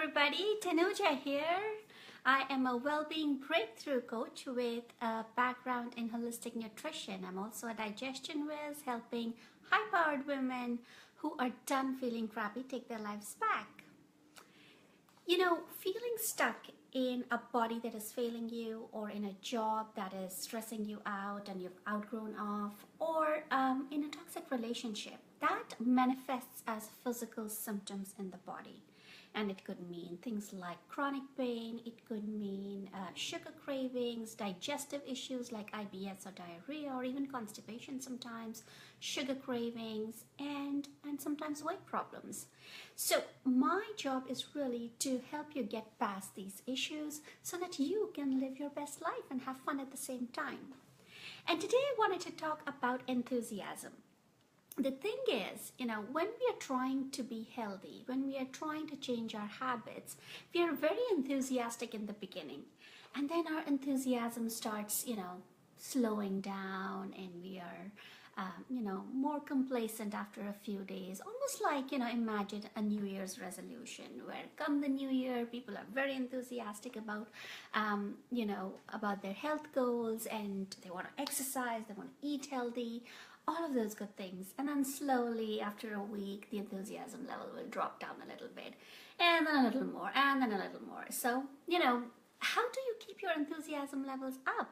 everybody, Tanuja here. I am a well-being breakthrough coach with a background in holistic nutrition. I'm also a digestion whiz, helping high-powered women who are done feeling crappy take their lives back. Feeling stuck in a body that is failing you, or in a job that is stressing you out and you've outgrown of, or in a toxic relationship, that manifests as physical symptoms in the body. And it could mean things like chronic pain, it could mean sugar cravings, digestive issues like IBS or diarrhea, or even constipation sometimes, sugar cravings, and sometimes weight problems. So my job is really to help you get past these issues so that you can live your best life and have fun at the same time. And today I wanted to talk about enthusiasm. The thing is, when we are trying to be healthy, when we are trying to change our habits, we are very enthusiastic in the beginning. And then our enthusiasm starts, slowing down, and we are, more complacent after a few days. Almost like, imagine a New Year's resolution where come the new year, people are very enthusiastic about, about their health goals, and they want to exercise, they want to eat healthy, all of those good things. And then slowly after a week, the enthusiasm level will drop down a little bit, and then a little more, and then a little more. So, how do you keep your enthusiasm levels up?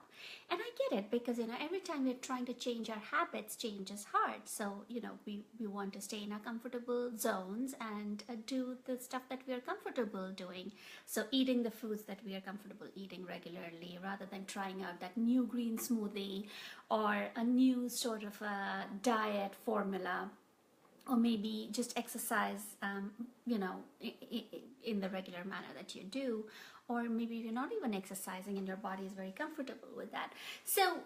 And I get it, because, every time we're trying to change our habits, change is hard. So, we want to stay in our comfortable zones and do the stuff that we are comfortable doing. So eating the foods that we are comfortable eating regularly, rather than trying out that new green smoothie or a new sort of a diet formula, or maybe just exercise, in the regular manner that you do, or maybe you're not even exercising and your body is very comfortable with that. So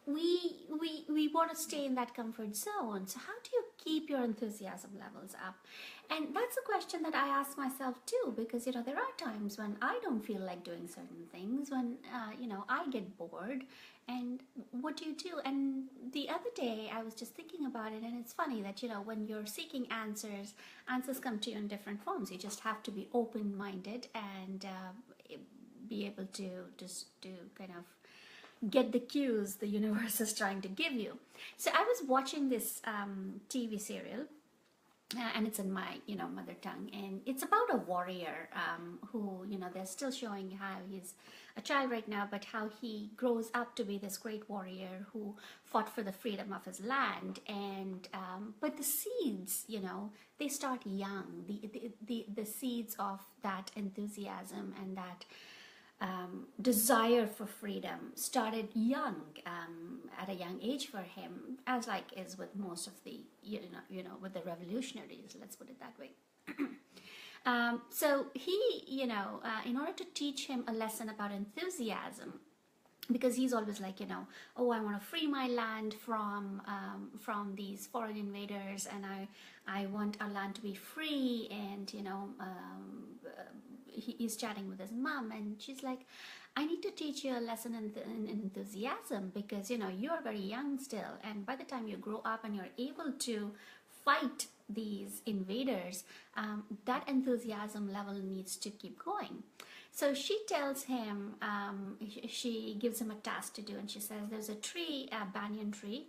we want to stay in that comfort zone. So how do you keep your enthusiasm levels up? And that's a question that I ask myself too, because there are times when I don't feel like doing certain things, when I get bored. And what do you do? And the other day I was just thinking about it, and it's funny that when you're seeking answers come to you in different forms. You just have to be open-minded and be able to just to kind of get the cues the universe is trying to give you. So I was watching this TV serial, and it's in my mother tongue, and it's about a warrior who they're still showing how he's a child right now, but how he grows up to be this great warrior who fought for the freedom of his land. And but the seeds, they start young. The seeds of that enthusiasm and that desire for freedom started young, at a young age for him, as like is with most of the with the revolutionaries, let's put it that way. So he in order to teach him a lesson about enthusiasm, because he's always like, oh, I want to free my land from these foreign invaders, and I want our land to be free. And he's chatting with his mom, and she's like, I need to teach you a lesson in enthusiasm, because you're very young still, and by the time you grow up and you're able to fight these invaders, that enthusiasm level needs to keep going. So she tells him, she gives him a task to do, and she says there's a tree, a banyan tree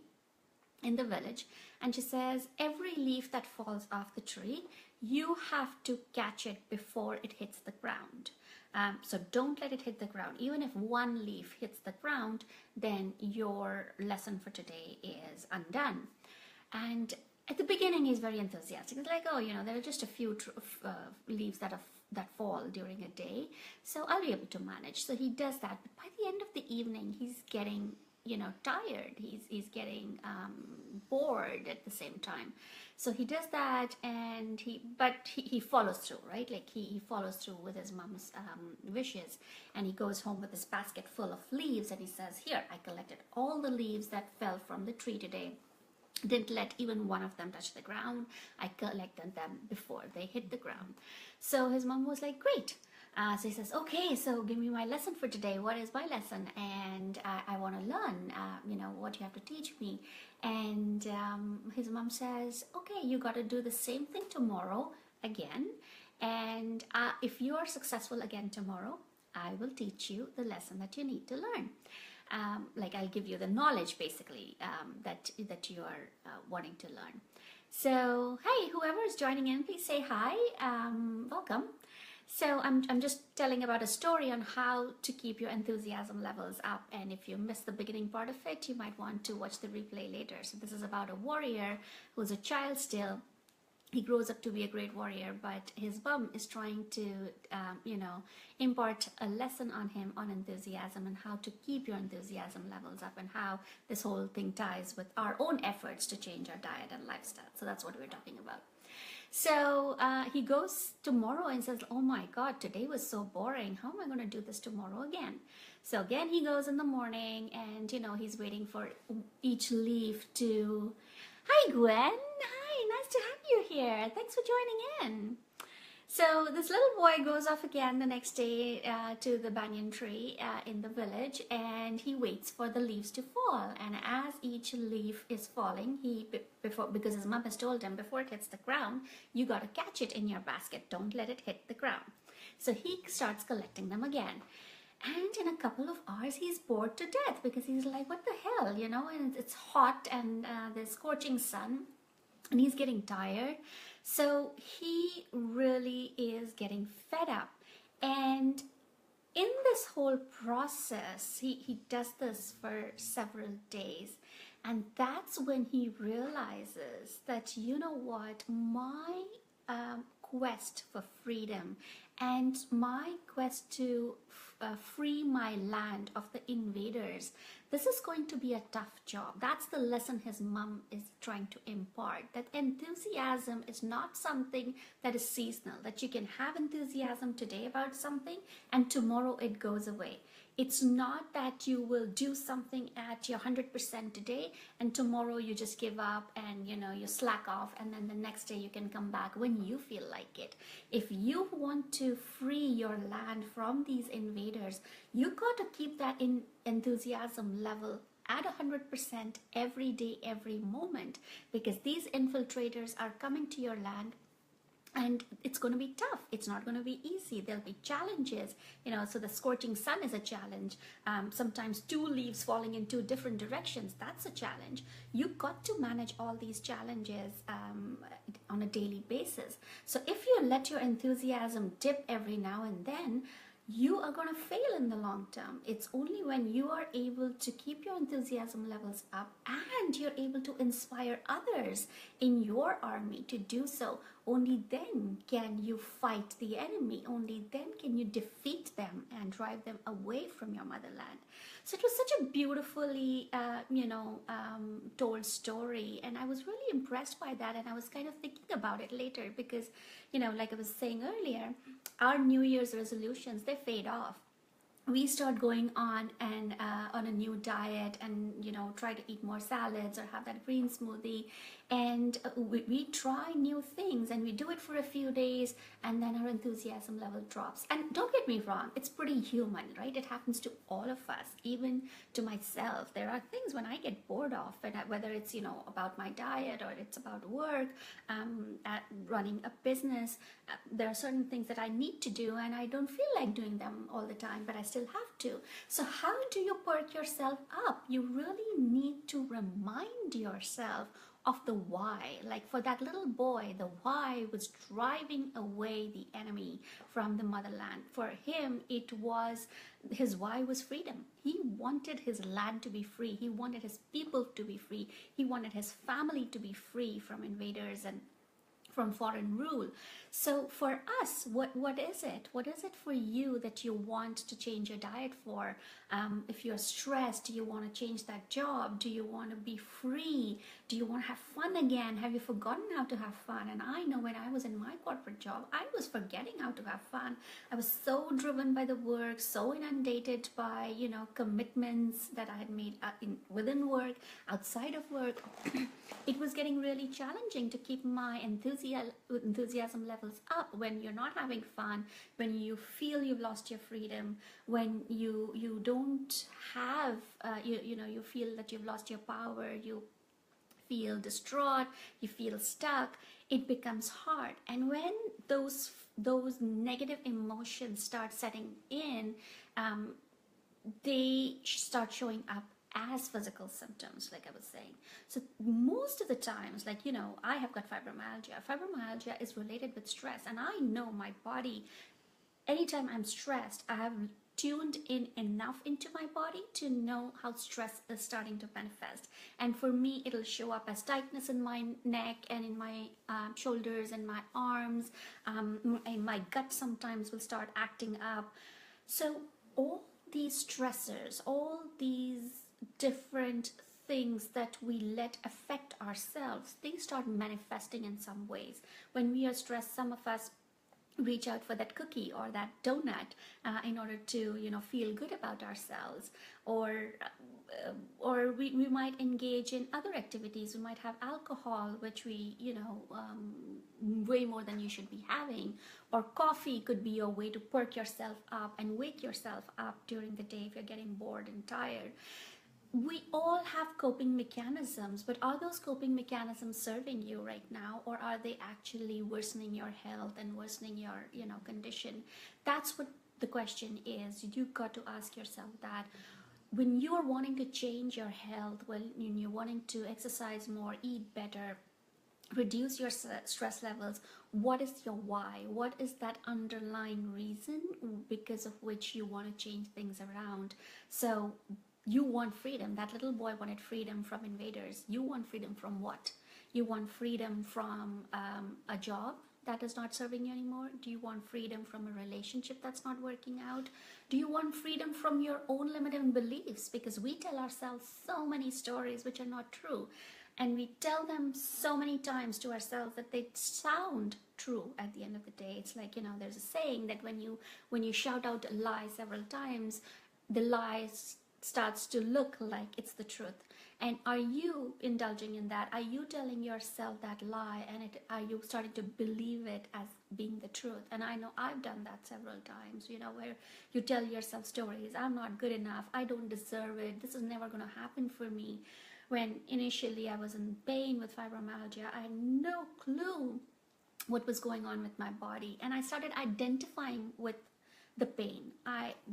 in the village, and she says every leaf that falls off the tree, you have to catch it before it hits the ground. So don't let it hit the ground. Even if one leaf hits the ground, then your lesson for today is undone. And at the beginning, he's very enthusiastic. It's like, oh, there are just a few leaves that fall during a day, so I'll be able to manage. So he does that. But by the end of the evening, he's getting tired. He's getting bored at the same time. So he does that, and he follows through, right? Like he follows through with his mom's wishes, and he goes home with his basket full of leaves, and he says, here, I collected all the leaves that fell from the tree today. Didn't let even one of them touch the ground. I collected them before they hit the ground. So his mom was like, great. So he says, okay, so give me my lesson for today. What is my lesson? And I want to learn, what you have to teach me. And his mom says, okay, you got to do the same thing tomorrow again. And if you are successful again tomorrow, I will teach you the lesson that you need to learn. Like I'll give you the knowledge basically that you are wanting to learn. So hey, whoever is joining in, please say hi. Welcome. So I'm just telling about a story on how to keep your enthusiasm levels up, and if you missed the beginning part of it, you might want to watch the replay later. So this is about a warrior who's a child still. He grows up to be a great warrior, but his mom is trying to, impart a lesson on him on enthusiasm and how to keep your enthusiasm levels up, and how this whole thing ties with our own efforts to change our diet and lifestyle. So that's what we're talking about. So he goes tomorrow and says, oh my God, today was so boring. How am I going to do this tomorrow again? So again, he goes in the morning and, he's waiting for each leaf to... Hi, Gwen. Hi, nice to have you here. Thanks for joining in. So this little boy goes off again the next day to the banyan tree in the village, and he waits for the leaves to fall. And as each leaf is falling, because his mom has told him before it hits the ground, you got to catch it in your basket. Don't let it hit the ground. So he starts collecting them again. And in a couple of hours, he's bored to death because he's like, what the hell, and it's hot and there's scorching sun and he's getting tired. So he really is getting fed up. And in this whole process, he does this for several days. And that's when he realizes that, you know what, my quest for freedom and my quest to free my land of the invaders, this is going to be a tough job. That's the lesson his mom is trying to impart, that enthusiasm is not something that is seasonal, that you can have enthusiasm today about something and tomorrow it goes away. It's not that you will do something at your 100% today and tomorrow you just give up and you slack off, and then the next day you can come back when you feel like it. If you want to free your land from these invaders, you got to keep that enthusiasm level at 100% every day, every moment, because these infiltrators are coming to your land. And it's going to be tough. It's not going to be easy. There'll be challenges, so the scorching sun is a challenge. Sometimes 2 leaves falling in 2 different directions, that's a challenge. You've got to manage all these challenges on a daily basis. So if you let your enthusiasm dip every now and then, you are going to fail in the long term. It's only when you are able to keep your enthusiasm levels up and you're able to inspire others in your army to do so, only then can you fight the enemy. Only then can you defeat them and drive them away from your motherland. So it was such a beautifully, told story, and I was really impressed by that. And I was kind of thinking about it later because, like I was saying earlier, our New Year's resolutions, they fade off. We start going on a new diet and try to eat more salads or have that green smoothie, and we try new things and we do it for a few days, and then our enthusiasm level drops. And don't get me wrong, it's pretty human, right? It happens to all of us, even to myself. There are things when I get bored of, and whether it's about my diet or it's about work, running a business, there are certain things that I need to do and I don't feel like doing them all the time, but I still have to. So how do you perk yourself up? You really need to remind yourself of the why. Like for that little boy, the why was driving away the enemy from the motherland. For him, his why was freedom. He wanted his land to be free. He wanted his people to be free. He wanted his family to be free from invaders and from foreign rule. So for us, what is it? What is it for you that you want to change your diet for? If you're stressed, do you want to change that job? Do you want to be free? Do you want to have fun again? Have you forgotten how to have fun? And I know when I was in my corporate job, I was forgetting how to have fun. I was so driven by the work, so inundated by, commitments that I had made within work, outside of work. It was getting really challenging to keep my enthusiasm levels up when you're not having fun, when you feel you've lost your freedom, when you don't have, you feel that you've lost your power, you feel distraught, you feel stuck. it becomes hard. And when those negative emotions start setting in, um, they start showing up as physical symptoms, like I was saying. So most of the times, like, I have got fibromyalgia. Fibromyalgia is related with stress, and I know my body, anytime I'm stressed, I have tuned in enough into my body to know how stress is starting to manifest. And for me, it'll show up as tightness in my neck and in my shoulders and my arms, and my gut sometimes will start acting up. So all these stressors, all these different things that we let affect ourselves, they start manifesting in some ways. When we are stressed, some of us reach out for that cookie or that donut in order to feel good about ourselves, or we might engage in other activities. We might have alcohol, which we way more than you should be having, or coffee could be your way to perk yourself up and wake yourself up during the day if you're getting bored and tired. We all have coping mechanisms, but are those coping mechanisms serving you right now, or are they actually worsening your health and worsening your condition? That's what the question is. You've got to ask yourself that. When you are wanting to change your health, when you're wanting to exercise more, eat better, reduce your stress levels, what is your why? What is that underlying reason because of which you want to change things around? So you want freedom. That little boy wanted freedom from invaders. You want freedom from what? You want freedom from a job that is not serving you anymore? Do you want freedom from a relationship that's not working out? Do you want freedom from your own limiting beliefs? Because we tell ourselves so many stories which are not true. And we tell them so many times to ourselves that they sound true at the end of the day. It's like, there's a saying that when you shout out a lie several times, the lie starts to look like it's the truth. And are you indulging in that? Are you telling yourself that lie, and are you starting to believe it as being the truth? And I know I've done that several times, where you tell yourself stories. I'm not good enough. I don't deserve it. This is never going to happen for me. When initially I was in pain with fibromyalgia, I had no clue what was going on with my body. And I started identifying with the pain.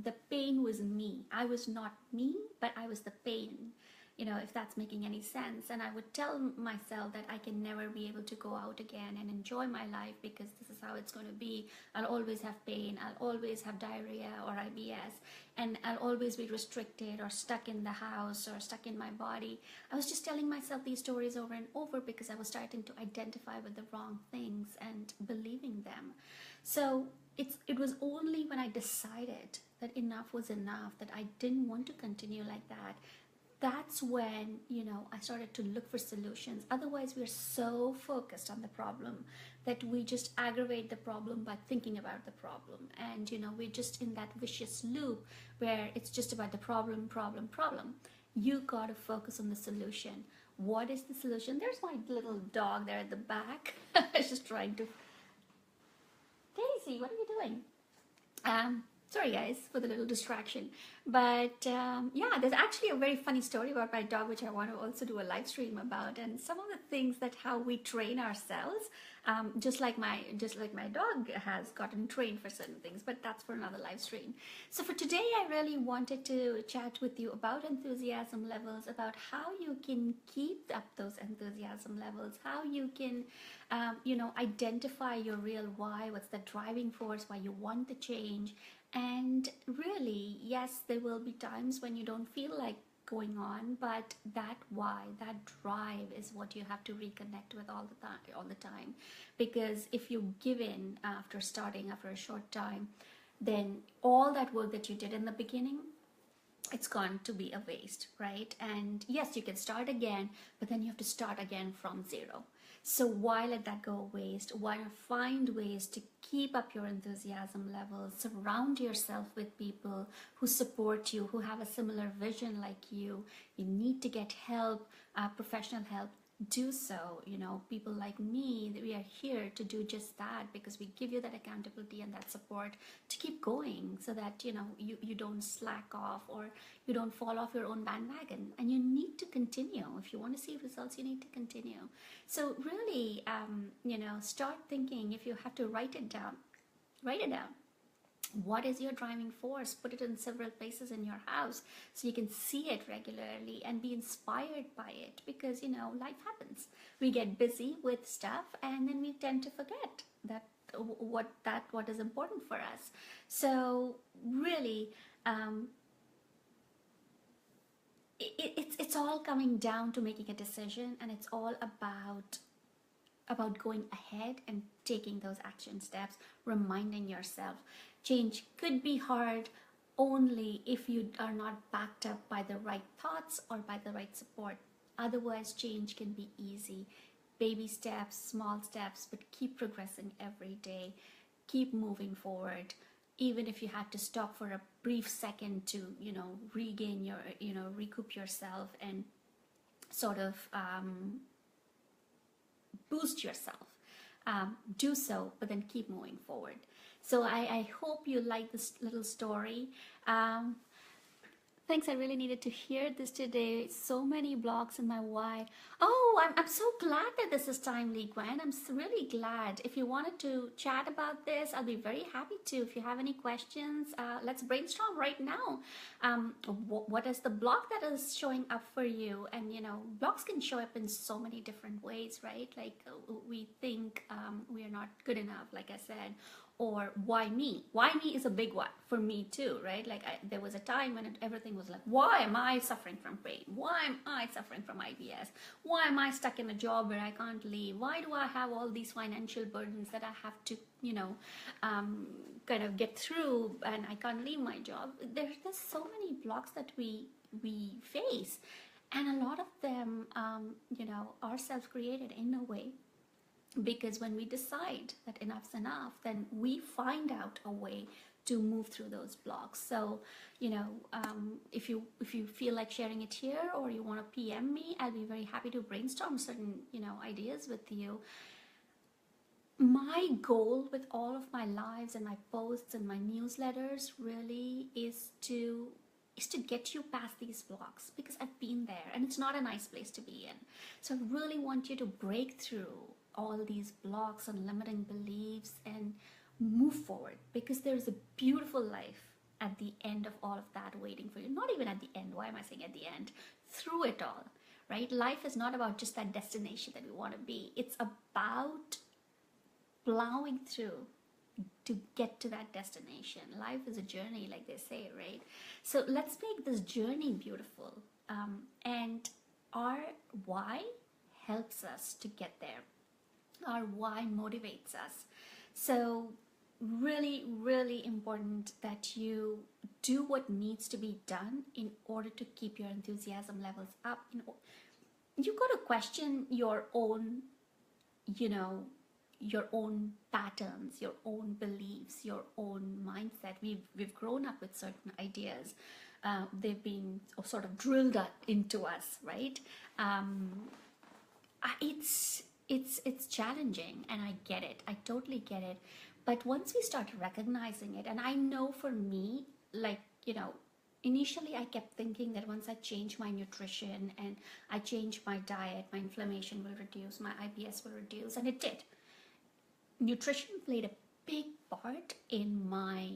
The pain was me. I was not me, but I was the pain, if that's making any sense. And I would tell myself that I can never be able to go out again and enjoy my life because this is how it's going to be. I'll always have pain. I'll always have diarrhea or IBS, and I'll always be restricted or stuck in the house or stuck in my body. I was just telling myself these stories over and over because I was starting to identify with the wrong things and believing them. So it was only when I decided that enough was enough, that I didn't want to continue like that, that's when I started to look for solutions. Otherwise, we're so focused on the problem that we just aggravate the problem by thinking about the problem, and we're just in that vicious loop where it's just about the problem. You got to focus on the solution. What is the solution? There's my little dog there at the back. It's just trying to... Daisy, what are you doing? Sorry guys for the little distraction, but yeah, there's actually a very funny story about my dog which I want to also do a live stream about, and some of the things that how we train ourselves, just like my dog has gotten trained for certain things, but that's for another live stream. So for today, I really wanted to chat with you about enthusiasm levels, about how you can keep up those enthusiasm levels, how you can identify your real why, what's the driving force, why you want the change. And really, yes, there will be times when you don't feel like going on, but that why, that drive is what you have to reconnect with all the time. Because if you give in after a short time, then all that work that you did in the beginning, it's going to be a waste, right? And yes, you can start again, but then you have to start again from zero. So why let that go waste? Why not find ways to keep up your enthusiasm levels? Surround yourself with people who support you, who have a similar vision like you. You need to get help, professional help. do so. You know, people like me, we are here to do just that, because we give you that accountability and that support to keep going, so that, you know, you don't slack off, or you don't fall off your own bandwagon, and you need to continue. If you want to see results, you need to continue. So really, you know, start thinking. If you have to write it down, write it down. What is your driving force? Put it in several places in your house so you can see it regularly and be inspired by it, because, you know, life happens. We get busy with stuff, and then we tend to forget that what is important for us. So really, it's all coming down to making a decision, and it's all about going ahead and taking those action steps, reminding yourself. Change could be hard only if you are not backed up by the right thoughts or by the right support. Otherwise, change can be easy. Baby steps, small steps, but keep progressing every day. Keep moving forward. Even if you have to stop for a brief second to, you know, regain your, you know, recoup yourself and sort of boost yourself, do so, but then keep moving forward. So I hope you like this little story. Thanks, I really needed to hear this today. So many blocks in my why. Oh, I'm so glad that this is timely, Gwen. I'm really glad. If you wanted to chat about this, I'll be very happy to. If you have any questions, let's brainstorm right now. What is the block that is showing up for you? And, you know, blocks can show up in so many different ways, right? Like we think we are not good enough, like I said. Or why me? Why me is a big one for me too, right? Like there was a time when everything was like, why am I suffering from pain? Why am I suffering from IBS? Why am I stuck in a job where I can't leave? Why do I have all these financial burdens that I have to, you know, kind of get through, and I can't leave my job? There's so many blocks that we face, and a lot of them, you know, are self-created in a way. Because when we decide that enough's enough, then we find out a way to move through those blocks. So, you know, if you feel like sharing it here, or you want to PM me, I'll be very happy to brainstorm certain, you know, ideas with you. My goal with all of my lives and my posts and my newsletters really is to get you past these blocks, because I've been there and it's not a nice place to be in. So I really want you to break through all these blocks and limiting beliefs and move forward, because there's a beautiful life at the end of all of that waiting for you. Not even at the end, why am I saying at the end? Through it all, right? Life is not about just that destination that we want to be. It's about plowing through to get to that destination. Life is a journey, like they say, right? So let's make this journey beautiful. And our why helps us to get there. Our why motivates us. So really, really important that you do what needs to be done in order to keep your enthusiasm levels up. You've got to question your own, you know, your own patterns, your own beliefs, your own mindset. We've grown up with certain ideas. They've been sort of drilled into us, right? It's challenging, and I get it. I totally get it. But once we start recognizing it, and I know for me, like, you know, initially I kept thinking that once I change my nutrition and I change my diet, my inflammation will reduce, my IBS will reduce, and it did. Nutrition played a big part in my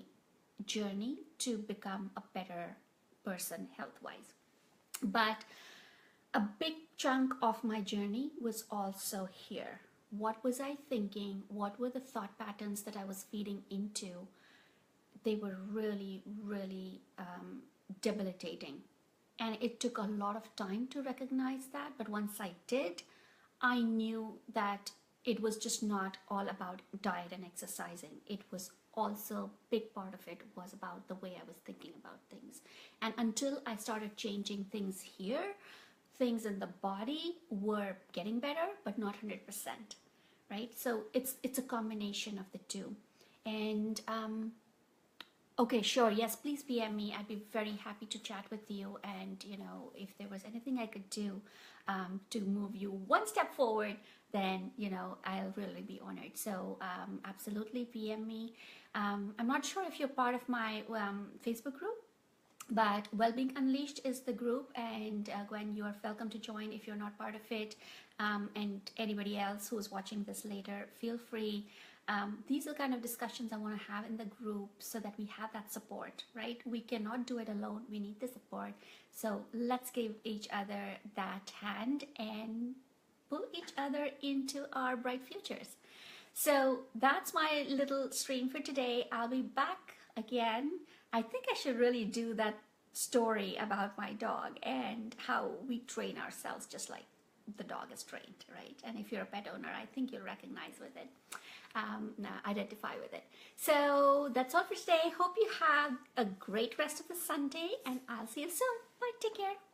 journey to become a better person health-wise. But a big chunk of my journey was also here. What was I thinking? What were the thought patterns that I was feeding into? They were really, really debilitating. And it took a lot of time to recognize that. But once I did, I knew that it was just not all about diet and exercising. It was also a big part of it was about the way I was thinking about things. And until I started changing things here, things in the body were getting better, but not 100%, right? So it's a combination of the two. And Okay, sure. Yes, please PM me. I'd be very happy to chat with you. And, you know, if there was anything I could do to move you one step forward, then, you know, I'll really be honored. So, absolutely PM me. I'm not sure if you're part of my Facebook group, but Wellbeing Unleashed is the group, and Gwen, you are welcome to join if you're not part of it. And anybody else who's watching this later, feel free. These are kind of discussions I want to have in the group so that we have that support, right? We cannot do it alone. We need the support. So let's give each other that hand and pull each other into our bright futures. So that's my little stream for today. I'll be back again. I think I should really do that story about my dog and how we train ourselves just like the dog is trained, right? And if you're a pet owner, I think you'll recognize with it, identify with it. So that's all for today. Hope you have a great rest of the Sunday, and I'll see you soon. Bye, take care.